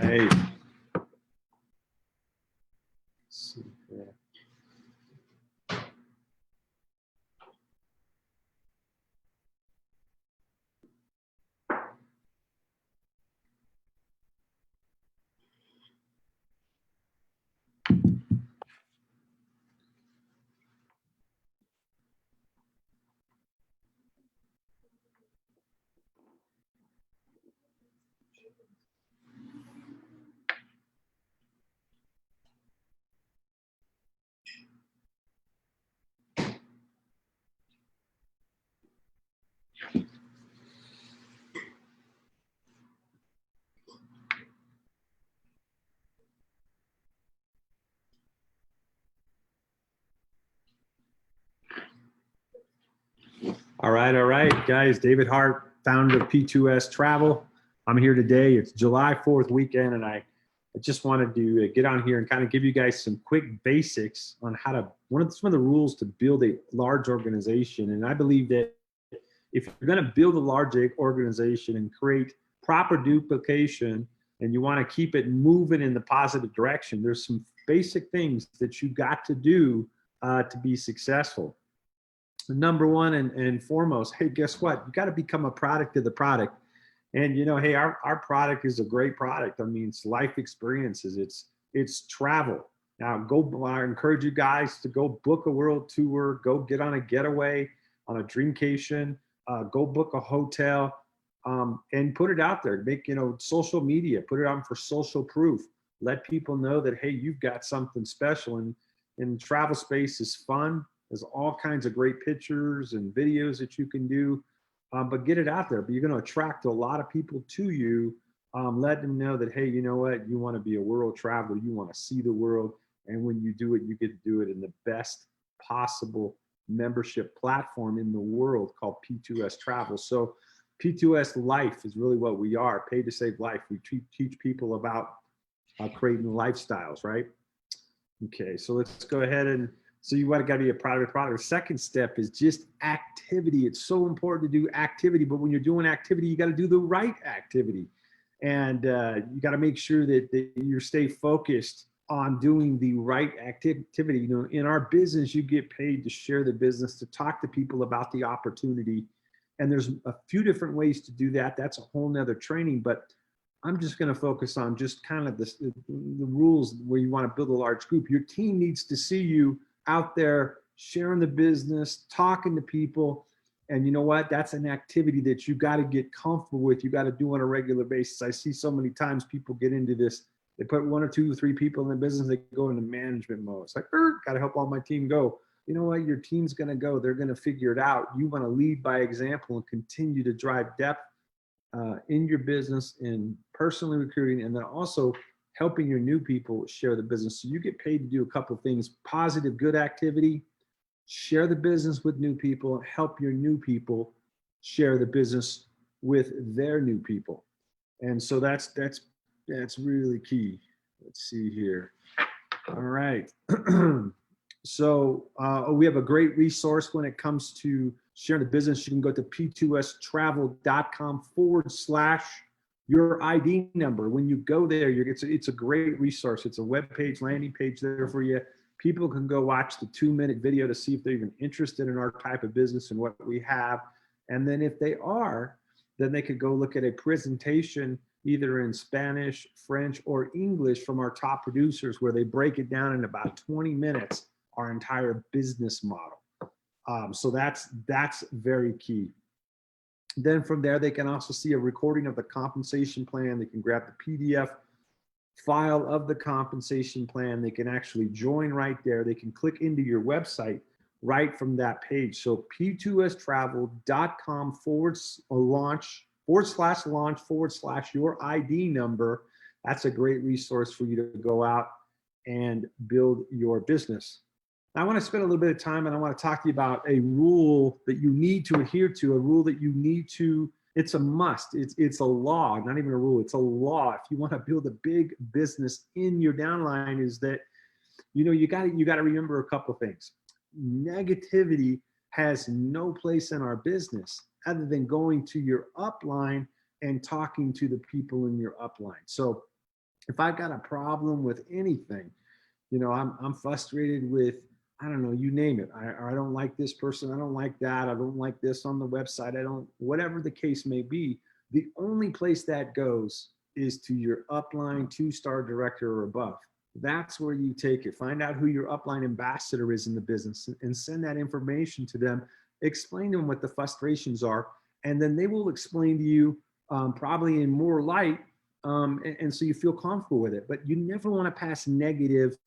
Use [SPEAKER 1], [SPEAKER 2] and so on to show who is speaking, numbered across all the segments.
[SPEAKER 1] right. Let's see here. All right, guys. David Hart, founder of P2S Travel. I'm here today. It's July 4th weekend, and I just wanted to get on here and kind of give you guys some quick basics on how to, some of the rules to build a large organization. And I believe that if you're going to build a large organization and create proper duplication, and you want to keep it moving in the positive direction, there's some basic things that you got to do to be successful. Number one and foremost, hey, guess what? You got to become a product of the product. And hey, our product is a great product. I mean, it's life experiences. It's travel. Now, I encourage you guys to go book a world tour, go get on a getaway, on a dreamcation, go book a hotel, and put it out there. Make social media, put it on for social proof. Let people know that, hey, you've got something special. And travel space is fun. There's all kinds of great pictures and videos that you can do, but get it out there. But you're going to attract a lot of people to you. Let them know that, hey, you know what? You want to be a world traveler. You want to see the world. And when you do it, you get to do it in the best possible membership platform in the world called P2S Travel. So P2S Life is really what we are, Pay to Save Life. We teach people about creating lifestyles, right? Okay, so let's go ahead and so you got to be a product. The second step is just activity. It's so important to do activity, but when you're doing activity, you got to do the right activity. And you got to make sure that you stay focused on doing the right activity. In our business, you get paid to share the business, to talk to people about the opportunity. And there's a few different ways to do that. That's a whole nother training, but I'm just going to focus on just kind of the rules where you want to build a large group. Your team needs to see you out there sharing the business, talking to people. And you know what? That's an activity that you got to get comfortable with. You got to do on a regular basis. I see so many times people get into this. They put 1 or 2 or 3 people in the business. They go into management mode. It's like, got to help all my team go. You know what? Your team's going to go. They're going to figure it out. You want to lead by example and continue to drive depth in your business, in personally recruiting, and then also helping your new people share the business. So you get paid to do a couple of things: positive, good activity, share the business with new people, help your new people share the business with their new people. And so that's really key. Let's see here. All right. So we have a great resource when it comes to sharing the business. You can go to p2stravel.com/your ID number. When you go there, it's a great resource. It's a web page, landing page there for you. People can go watch the 2-minute video to see if they're even interested in our type of business and what we have. And then if they are, then they could go look at a presentation either in Spanish, French, or English from our top producers, where they break it down in about 20 minutes, our entire business model. So that's very key. Then from there, they can also see a recording of the compensation plan. They can grab the PDF file of the compensation plan. They can actually join right there. They can click into your website right from that page. So p2stravel.com/launch/your ID number. That's a great resource for you to go out and build your business. Now, I want to spend a little bit of time and I want to talk to you about a rule that you need to adhere to, a rule that you need to, it's a must. It's a law, not even a rule, it's a law. If you want to build a big business in your downline, is that, you got to remember a couple of things. Negativity has no place in our business other than going to your upline and talking to the people in your upline. So If I got a problem with anything, I'm frustrated with, I don't know, you name it. I don't like this person. I don't like that. I don't like this on the website. I don't, whatever the case may be, the only place that goes is to your upline 2-star director or above. That's where you take it. Find out who your upline ambassador is in the business and send that information to them. Explain to them what the frustrations are, and then they will explain to you, probably in more light, and so you feel comfortable with it. But you never want to pass negative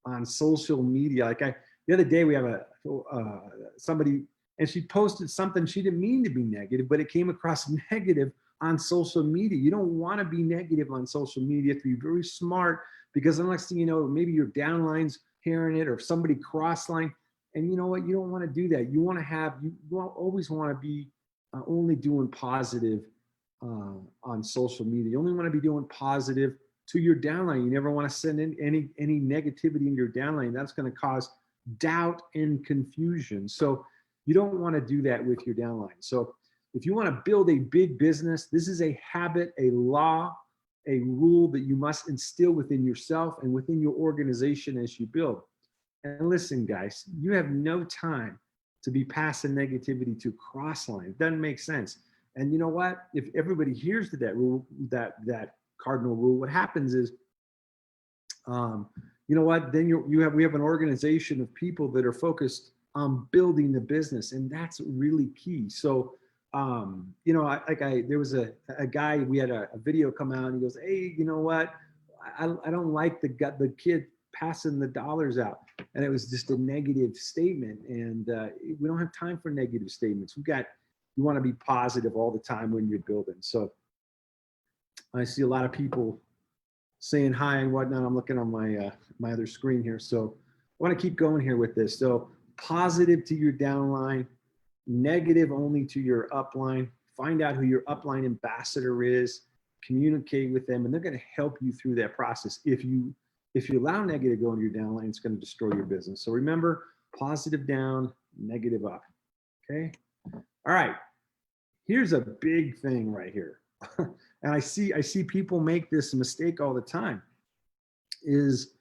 [SPEAKER 1] on social media. The other day we have somebody, and she posted something she didn't mean to be negative, but it came across negative on social media. You don't want to be negative on social media. You have to be very smart, because the next thing you know, maybe your downline's hearing it, or somebody crossline, and you know what? You don't want to do that. You want to have, always want to be only doing positive on social media. You only want to be doing positive to your downline. You never want to send in any negativity in your downline. That's going to cause doubt and confusion. So you don't want to do that with your downline. So if you want to build a big business, this is a habit, a law, a rule that you must instill within yourself and within your organization as you build. And listen, guys, you have no time to be passing negativity to crossline. It doesn't make sense. And you know what? If everybody hears to that rule, that cardinal rule, what happens is, you know what? Then we have an organization of people that are focused on building the business, and that's really key. So, there was a guy, we had a video come out, and he goes, "Hey, you know what? I don't like the kid passing the dollars out," and it was just a negative statement. And we don't have time for negative statements. You want to be positive all the time when you're building. So I see a lot of people saying hi and whatnot. I'm looking on my other screen here. So I want to keep going here with this. So positive to your downline, negative only to your upline. Find out who your upline ambassador is, communicate with them, and they're going to help you through that process. If you allow negative to go into your downline, it's going to destroy your business. So remember, positive down, negative up. Okay. All right. Here's a big thing right here. And I see people make this mistake all the time, is,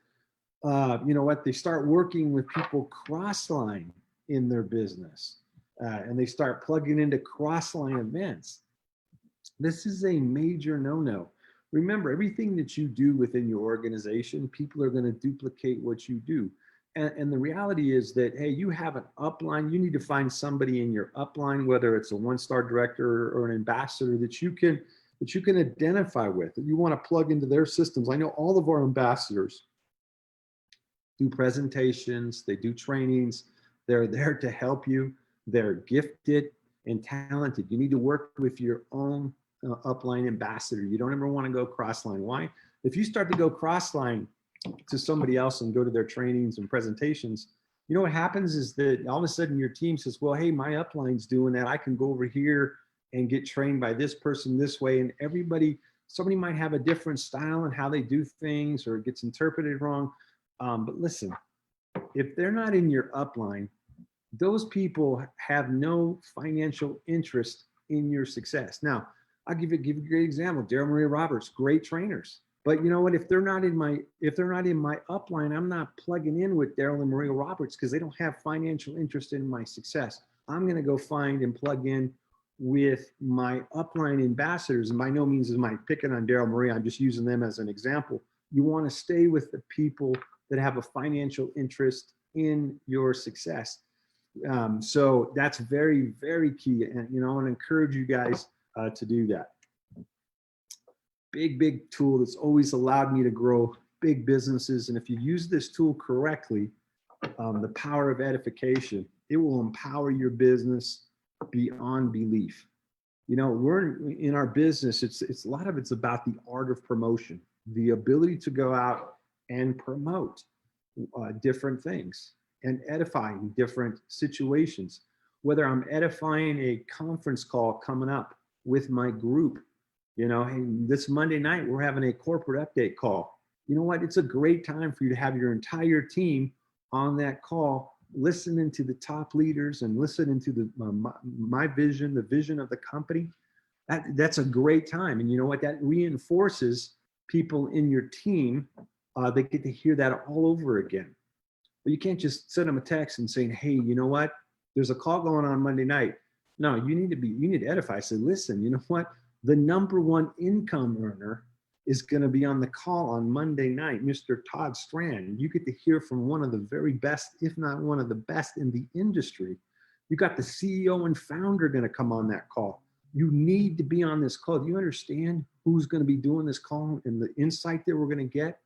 [SPEAKER 1] they start working with people crossline in their business, and they start plugging into crossline events. This is a major no-no. Remember, everything that you do within your organization, people are going to duplicate what you do. And the reality is that, hey, you have an upline. You need to find somebody in your upline, whether it's a 1-star director or an ambassador that you can identify with, that you want to plug into their systems. I know all of our ambassadors do presentations, they do trainings, they're there to help you. They're gifted and talented. You need to work with your own upline ambassador. You don't ever want to go crossline. Why? If you start to go crossline to somebody else and go to their trainings and presentations, you know what happens is that all of a sudden your team says, well, hey, my upline's doing that. I can go over here and get trained by this person this way. And somebody might have a different style in how they do things, or it gets interpreted wrong. But listen, if they're not in your upline, those people have no financial interest in your success. Now, I'll give you a great example. Daryl Maria Roberts, great trainers. But you know what? If they're not in my upline, I'm not plugging in with Daryl and Maria Roberts, because they don't have financial interest in my success. I'm going to go find and plug in with my upline ambassadors. And by no means am I picking on Daryl Maria. I'm just using them as an example. You want to stay with the people that have a financial interest in your success. So that's very, very key. And, I want to encourage you guys to do that. Big tool that's always allowed me to grow big businesses. And if you use this tool correctly, the power of edification, it will empower your business beyond belief. We're in our business, it's a lot of it's about the art of promotion, the ability to go out and promote different things and edifying different situations. Whether I'm edifying a conference call coming up with my group, hey, this Monday night, we're having a corporate update call. You know what? It's a great time for you to have your entire team on that call, listening to the top leaders and listening to my vision, the vision of the company. That's a great time. And you know what? That reinforces people in your team, they get to hear that all over again. But you can't just send them a text and saying, hey, you know what? There's a call going on Monday night. No, you need to edify. Say, listen, you know what? The number one income earner is going to be on the call on Monday night, Mr. Todd Strand. You get to hear from one of the very best, if not one of the best in the industry. You got the CEO and founder going to come on that call. You need to be on this call. Do you understand who's going to be doing this call and the insight that we're going to get?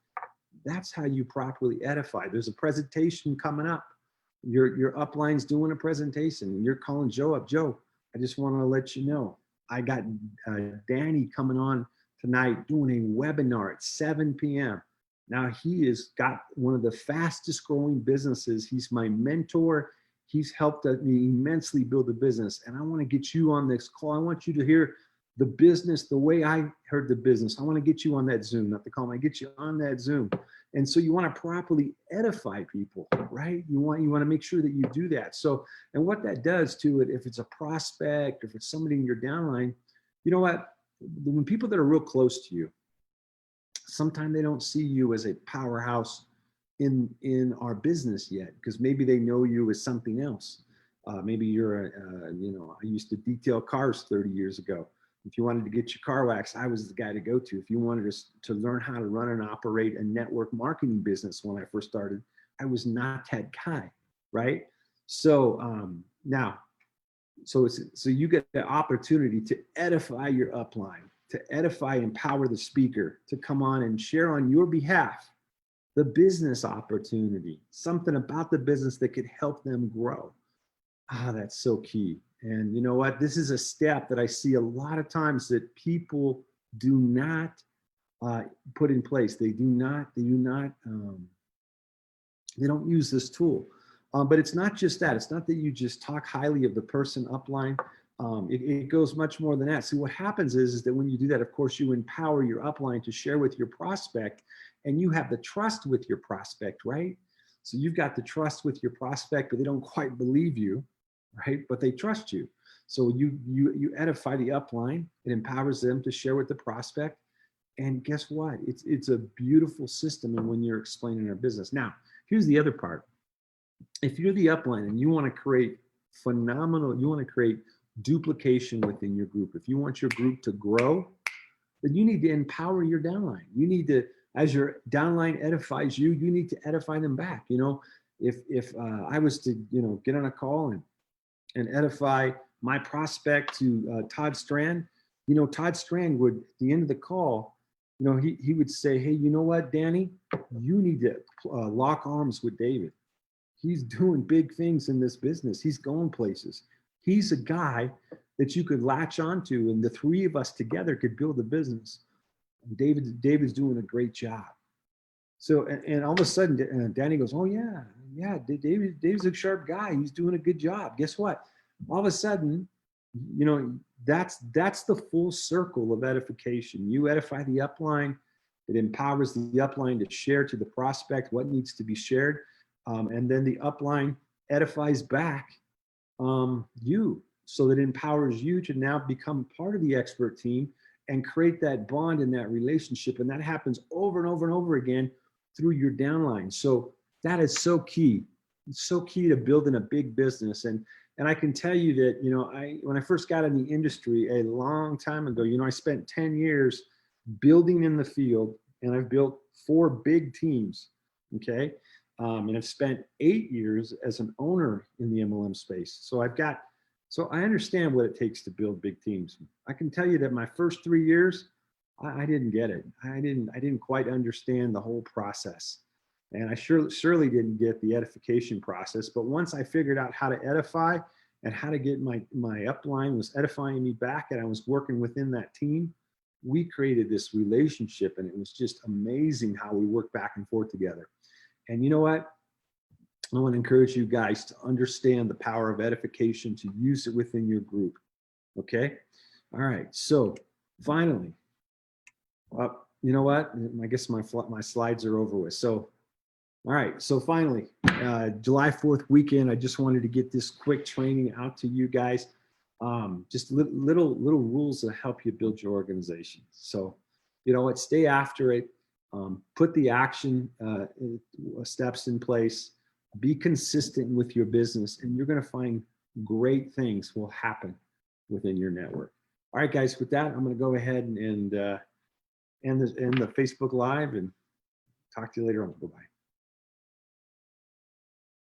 [SPEAKER 1] That's how you properly edify. There's a presentation coming up. Your upline's doing a presentation and you're calling Joe up. Joe, I just want to let you know, I got Danny coming on tonight doing a webinar at 7 p.m. Now he has got one of the fastest growing businesses. He's my mentor. He's helped me immensely build a business. And I want to get you on this call. I want you to hear the business the way I heard the business. I want to get you on that Zoom, not the call. I get you on that Zoom. And so you want to properly edify people, right? You want to make sure that you do that. So, and what that does to it, if it's a prospect, if it's somebody in your downline, you know what? When people that are real close to you, sometimes they don't see you as a powerhouse in our business yet, because maybe they know you as something else. Maybe you're I used to detail cars 30 years ago. If you wanted to get your car waxed, I was the guy to go to. If you wanted to learn how to run and operate a network marketing business when I first started, I was not that guy, right? So so you get the opportunity to edify your upline, to edify, empower the speaker, to come on and share on your behalf the business opportunity, something about the business that could help them grow. That's so key. And you know what? This is a step that I see a lot of times that people do not put in place. They don't use this tool. But it's not just that. It's not that you just talk highly of the person upline. It goes much more than that. See, what happens is that when you do that, of course, you empower your upline to share with your prospect, and you have the trust with your prospect, right? So you've got the trust with your prospect, but they don't quite believe you, right? But they trust you. So you edify the upline. It empowers them to share with the prospect. And guess what? It's a beautiful system. And when you're explaining our business. Now, here's the other part. If you're the upline and you want to create duplication within your group, if you want your group to grow, then you need to empower your downline. You need to, as your downline edifies you, you need to edify them back. You know, if I was to, get on a call and edify my prospect to Todd Strand, Todd Strand would, at the end of the call, he would say, hey, you know what, Danny, you need to lock arms with David. He's doing big things in this business. He's going places. He's a guy that you could latch onto, and the three of us together could build a business. And David's doing a great job. So, and all of a sudden, Danny goes, oh yeah, David's a sharp guy. He's doing a good job. Guess what? All of a sudden, that's the full circle of edification. You edify the upline. It empowers the upline to share to the prospect what needs to be shared. And then the upline edifies back you, so that it empowers you to now become part of the expert team and create that bond in that relationship. And that happens over and over and over again through your downline. So that is so key. It's so key to building a big business. And I can tell you that, when I first got in the industry a long time ago, I spent 10 years building in the field, and I've built 4 big teams. Okay. And I've spent 8 years as an owner in the MLM space. So I understand what it takes to build big teams. I can tell you that my first 3 years, I didn't get it. I didn't quite understand the whole process. And I surely didn't get the edification process. But once I figured out how to edify and how to get my upline was edifying me back, and I was working within that team, we created this relationship, and it was just amazing how we worked back and forth together. And you know what? I want to encourage you guys to understand the power of edification, to use it within your group. Okay? All right. So finally, you know what? I guess my slides are over with. So, all right. So finally, July 4th weekend, I just wanted to get this quick training out to you guys. Just little rules to help you build your organization. So you know what, stay after it. Put the action steps in place. Be consistent with your business, and you're going to find great things will happen within your network. All right, guys, with that, I'm going to go ahead and end the Facebook Live and talk to you later on. Bye-bye.